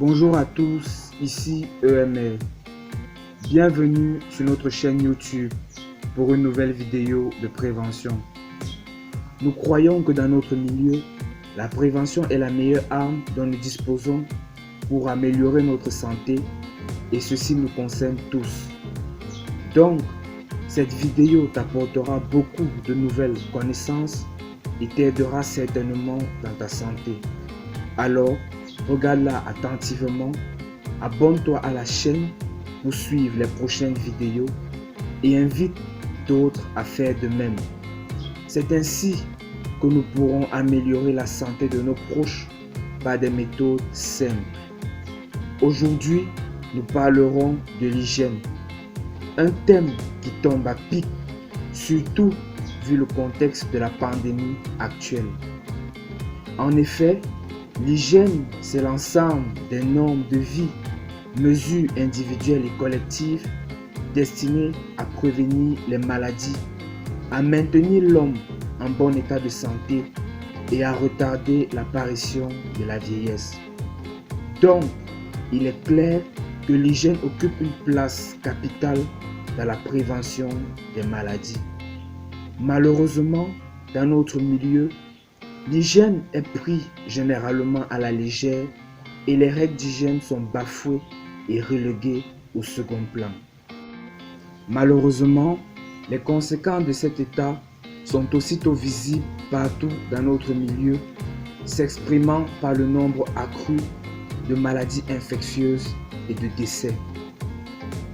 Bonjour à tous, ici EML. Bienvenue sur notre chaîne YouTube pour une nouvelle vidéo de prévention. Nous croyons que dans notre milieu, la prévention est la meilleure arme dont nous disposons pour améliorer notre santé et ceci nous concerne tous. Donc, cette vidéo t'apportera beaucoup de nouvelles connaissances et t'aidera certainement dans ta santé. Alors, regarde-la attentivement, abonne-toi à la chaîne pour suivre les prochaines vidéos et invite d'autres à faire de même. C'est ainsi que nous pourrons améliorer la santé de nos proches par des méthodes simples. Aujourd'hui, nous parlerons de l'hygiène, un thème qui tombe à pic, surtout vu le contexte de la pandémie actuelle. En effet, l'hygiène, c'est l'ensemble des normes de vie, mesures individuelles et collectives destinées à prévenir les maladies, à maintenir l'homme en bon état de santé et à retarder l'apparition de la vieillesse. Donc, il est clair que l'hygiène occupe une place capitale dans la prévention des maladies. Malheureusement, dans notre milieu, l'hygiène est prise généralement à la légère et les règles d'hygiène sont bafouées et reléguées au second plan. Malheureusement, les conséquences de cet état sont aussitôt visibles partout dans notre milieu, s'exprimant par le nombre accru de maladies infectieuses et de décès.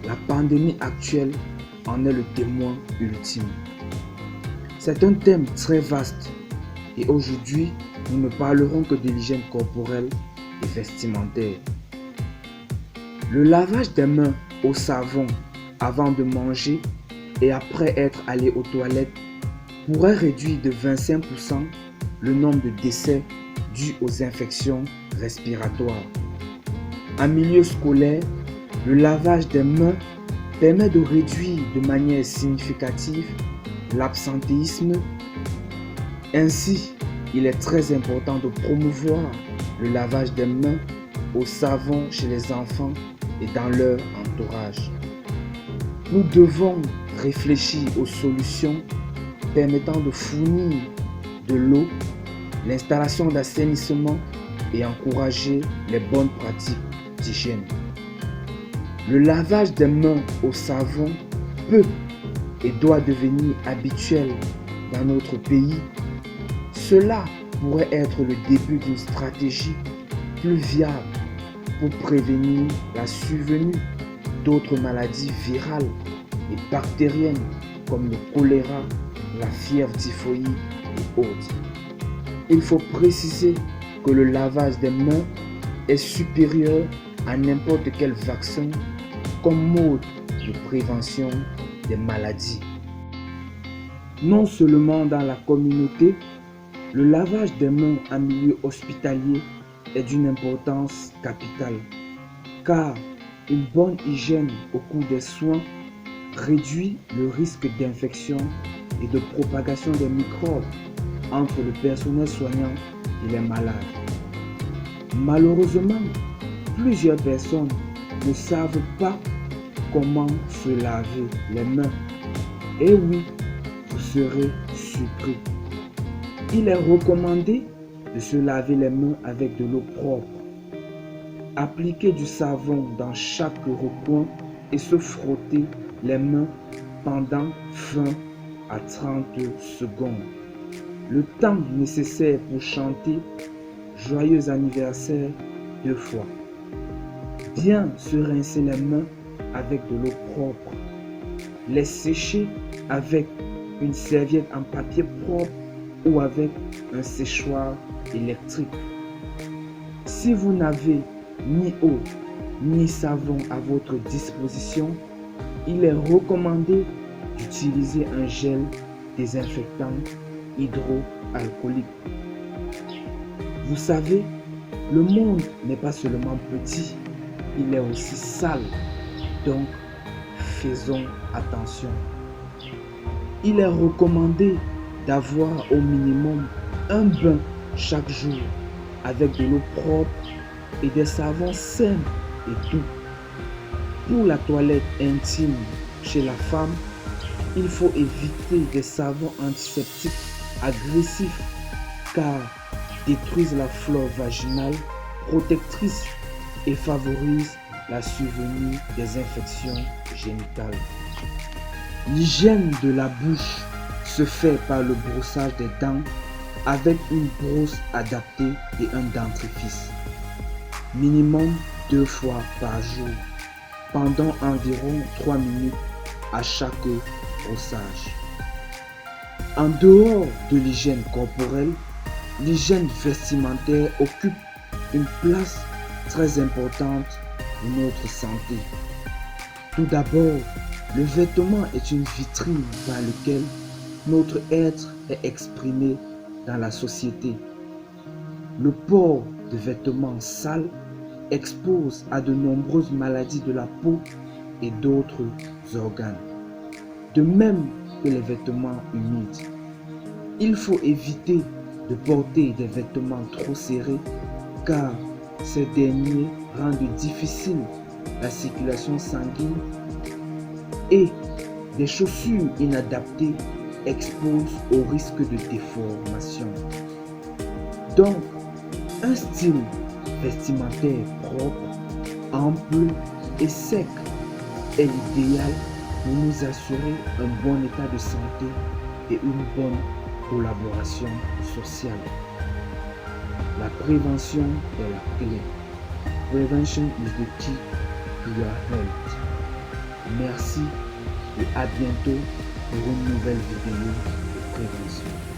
La pandémie actuelle en est le témoin ultime. C'est un thème très vaste et aujourd'hui, nous ne parlerons que de l'hygiène corporelle et vestimentaire. Le lavage des mains au savon avant de manger et après être allé aux toilettes pourrait réduire de 25% le nombre de décès dus aux infections respiratoires. En milieu scolaire, le lavage des mains permet de réduire de manière significative l'absentéisme. Ainsi, il est très important de promouvoir le lavage des mains au savon chez les enfants et dans leur entourage. Nous devons réfléchir aux solutions permettant de fournir de l'eau, l'installation d'assainissement et encourager les bonnes pratiques d'hygiène. Le lavage des mains au savon peut et doit devenir habituel dans notre pays. Cela pourrait être le début d'une stratégie plus viable pour prévenir la survenue d'autres maladies virales et bactériennes comme le choléra, la fièvre typhoïde et autres. Il faut préciser que le lavage des mains est supérieur à n'importe quel vaccin comme mode de prévention des maladies. Non seulement dans la communauté, le lavage des mains en milieu hospitalier est d'une importance capitale, car une bonne hygiène au cours des soins réduit le risque d'infection et de propagation des microbes entre le personnel soignant et les malades. Malheureusement, plusieurs personnes ne savent pas comment se laver les mains. Et oui, vous serez surpris. Il est recommandé de se laver les mains avec de l'eau propre. Appliquer du savon dans chaque recoin et se frotter les mains pendant 20 à 30 secondes. Le temps nécessaire pour chanter Joyeux anniversaire 2 fois. Bien se rincer les mains avec de l'eau propre. Les sécher avec une serviette en papier propre ou avec un séchoir électrique. Si vous n'avez ni eau ni savon à votre disposition, il est recommandé d'utiliser un gel désinfectant hydroalcoolique. Vous savez, le monde n'est pas seulement petit, il est aussi sale. Donc, faisons attention. Il est recommandé d'avoir au minimum un bain chaque jour avec de l'eau propre et des savons simples et doux. Pour la toilette intime chez la femme, il faut éviter des savons antiseptiques agressifs car détruisent la flore vaginale protectrice et favorisent la survenue des infections génitales. L'hygiène de la bouche se fait par le brossage des dents avec une brosse adaptée et un dentifrice. Minimum 2 fois par jour, pendant environ 3 minutes à chaque brossage. En dehors de l'hygiène corporelle, l'hygiène vestimentaire occupe une place très importante pour notre santé. Tout d'abord, le vêtement est une vitrine par laquelle notre être est exprimé dans la société. Le port de vêtements sales expose à de nombreuses maladies de la peau et d'autres organes, de même que les vêtements humides. Il faut éviter de porter des vêtements trop serrés car ces derniers rendent difficile la circulation sanguine et des chaussures inadaptées exposent au risque de déformation. Donc, un style vestimentaire propre, ample et sec est l'idéal pour nous assurer un bon état de santé et une bonne collaboration sociale. La prévention est la clé. Prevention is the key to your health. Merci et à bientôt pour une nouvelle vidéo de prévention.